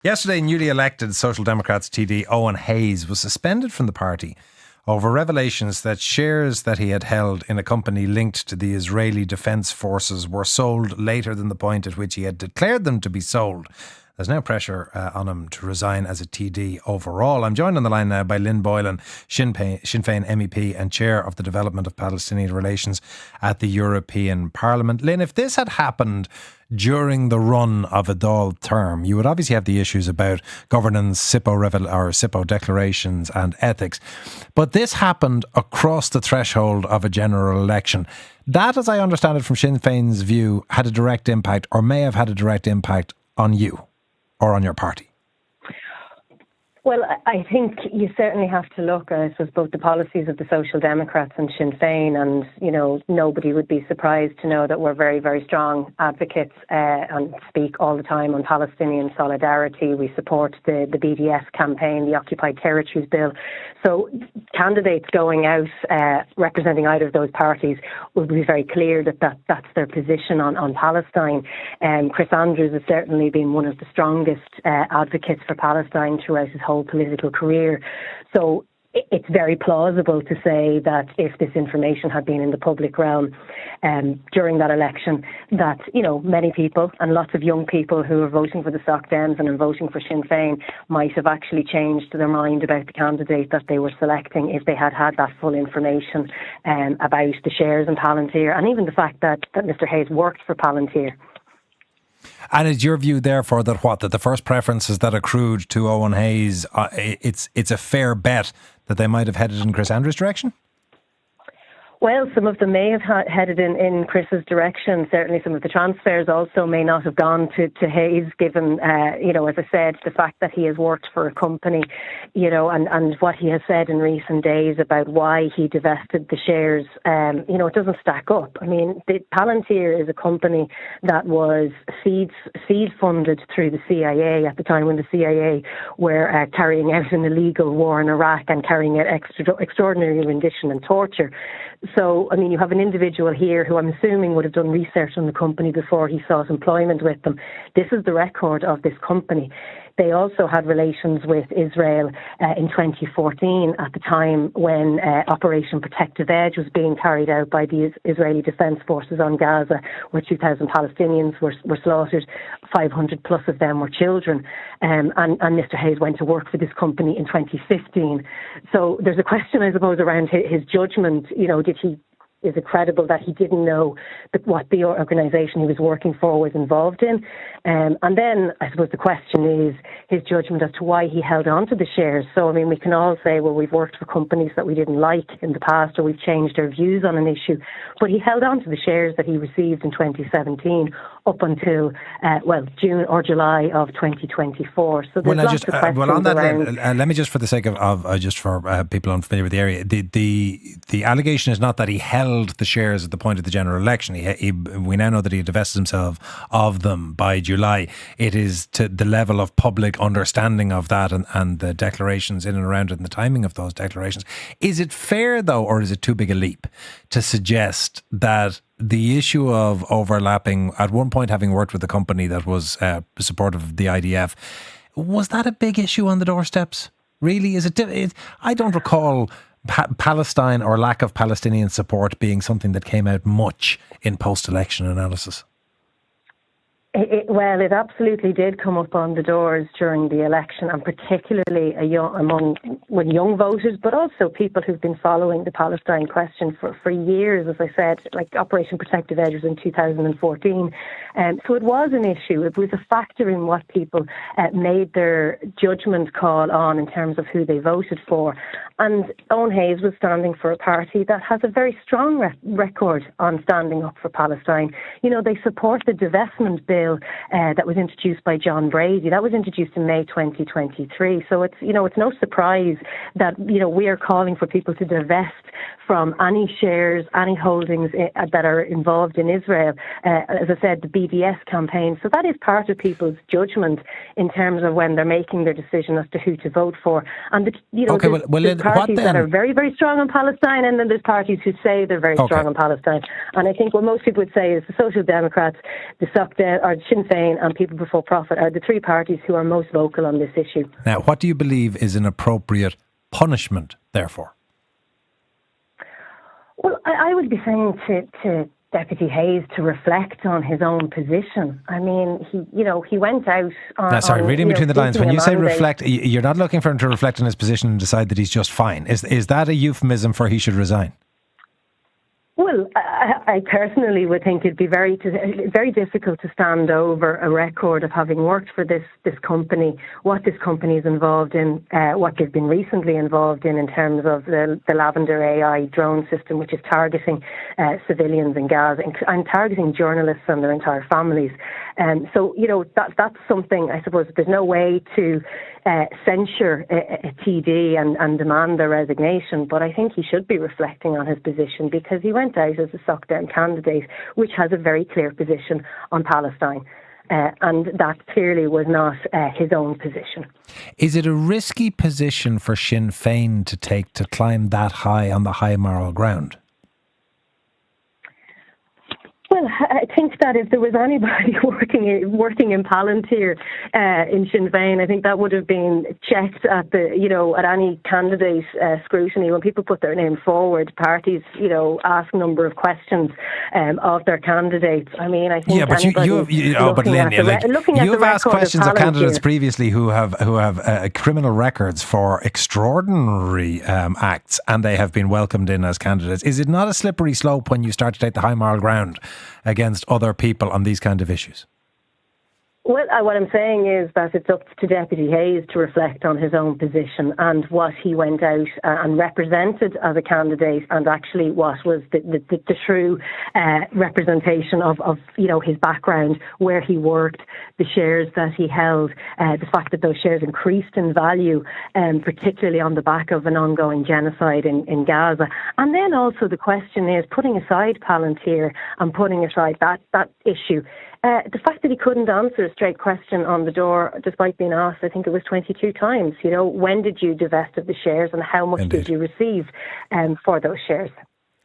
Yesterday, newly elected Social Democrats TD Eoin Hayes was suspended from the party over revelations that shares that he had held in a company linked to the Israeli Defence Forces were sold later than the point at which he had declared them to be sold. There's now pressure on him to resign as a TD overall. I'm joined on the line now by Lynn Boylan, Sinn Féin MEP and Chair of the Development of Palestinian Relations at the European Parliament. Lynn, if this had happened during the run of a Dáil term, you would obviously have the issues about governance, SIPO declarations and ethics. But this happened across the threshold of a general election. That, as I understand it from Sinn Féin's view, had a direct impact, or may have had a direct impact on you or on your party. Well, I think you certainly have to look at, both the policies of the Social Democrats and Sinn Féin, and, nobody would be surprised to know that we're very, very strong advocates and speak all the time on Palestinian solidarity. We support the BDS campaign, the Occupied Territories Bill. So candidates going out representing either of those parties will be very clear that's their position on Palestine. Chris Andrews has certainly been one of the strongest advocates for Palestine throughout his whole political career. So it's very plausible to say that if this information had been in the public realm during that election, that, many people and lots of young people who are voting for the Soc Dems and are voting for Sinn Féin might have actually changed their mind about the candidate that they were selecting if they had had that full information about the shares in Palantir, and even the fact that Mr. Hayes worked for Palantir. And is your view, therefore, that the first preferences that accrued to Eoin Hayes, it's a fair bet that they might have headed in Chris Andrews' direction? Well, some of them may have headed in Chris's direction. Certainly some of the transfers also may not have gone to Hayes, given, as I said, the fact that he has worked for a company, and what he has said in recent days about why he divested the shares, it doesn't stack up. I mean, Palantir is a company that was seed funded through the CIA at the time when the CIA were carrying out an illegal war in Iraq and carrying out extraordinary rendition and torture. So, you have an individual here who I'm assuming would have done research on the company before he sought employment with them. This is the record of this company. They also had relations with Israel in 2014 at the time when Operation Protective Edge was being carried out by the Israeli Defence Forces on Gaza, where 2,000 Palestinians were slaughtered, 500 plus of them were children. And Mr. Hayes went to work for this company in 2015. So there's a question, I suppose, around his judgment. Is it credible that he didn't know what the organisation he was working for was involved in? And then I suppose the question is his judgment as to why he held on to the shares. So, we can all say, well, we've worked for companies that we didn't like in the past, or we've changed our views on an issue. But he held on to the shares that he received in 2017 up until, June or July of 2024. So there's lots of questions on that, around. let me just, for the sake of just for people unfamiliar with the area, the allegation is not that he held the shares at the point of the general election. We now know that he divested himself of them by July. It is to the level of public understanding of that and the declarations in and around it and the timing of those declarations. Is it fair, though, or is it too big a leap to suggest that the issue of overlapping, at one point having worked with a company that was supportive of the IDF, was that a big issue on the doorsteps? Really? I don't recall Palestine or lack of Palestinian support being something that came out much in post-election analysis. Well, it absolutely did come up on the doors during the election, and particularly among young voters, but also people who've been following the Palestine question for years, as I said, like Operation Protective Edge was in 2014. So it was an issue. It was a factor in what people made their judgment call on in terms of who they voted for. And Eoin Hayes was standing for a party that has a very strong record on standing up for Palestine. They support the divestment bill that was introduced by John Brady. That was introduced in May 2023. So it's no surprise that we are calling for people to divest from any shares, any holdings that are involved in Israel. As I said, the BDS campaign. So that is part of people's judgment in terms of when they're making their decision as to who to vote for. And there's parties that are very, very strong on Palestine, and then there's parties who say they're very strong on Palestine. And I think what most people would say is the Social Democrats, the Soc Dems, are Sinn Féin and People Before Profit are the three parties who are most vocal on this issue. Now, what do you believe is an appropriate punishment, therefore? Well, I would be saying to Deputy Hayes to reflect on his own position. I mean, he went out on... reading between the lines, when you say reflect, you're not looking for him to reflect on his position and decide that he's just fine. Is that a euphemism for he should resign? Well, I personally would think it'd be very difficult to stand over a record of having worked for this company, what this company is involved in, what they've been recently involved in terms of the Lavender AI drone system, which is targeting civilians in Gaza and targeting journalists and their entire families. So, that's something, I suppose, there's no way to censure a TD and demand their resignation, but I think he should be reflecting on his position because he went out as a suck-down candidate, which has a very clear position on Palestine. And that clearly was not his own position. Is it a risky position for Sinn Féin to take, to climb that high on the high moral ground? Well, I think that if there was anybody working in Palantir in Sinn Féin, I think that would have been checked at at any candidate scrutiny. When people put their name forward, parties ask a number of questions of their candidates. I mean, I think you've asked questions of candidates previously who have criminal records for extraordinary acts, and they have been welcomed in as candidates. Is it not a slippery slope when you start to take the high moral ground against other people on these kind of issues? Well, what I'm saying is that it's up to Deputy Hayes to reflect on his own position and what he went out and represented as a candidate, and actually what was the true representation of his background, where he worked, the shares that he held, the fact that those shares increased in value, particularly on the back of an ongoing genocide in Gaza. And then also the question is, putting aside Palantir and putting aside that issue, the fact that he couldn't answer a straight question on the door, despite being asked, I think it was 22 times, when did you divest of the shares and how much did you receive for those shares?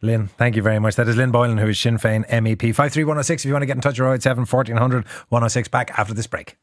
Lynn, thank you very much. That is Lynn Boylan, who is Sinn Féin MEP. 53106 if you want to get in touch, 087 1400 106. Back after this break.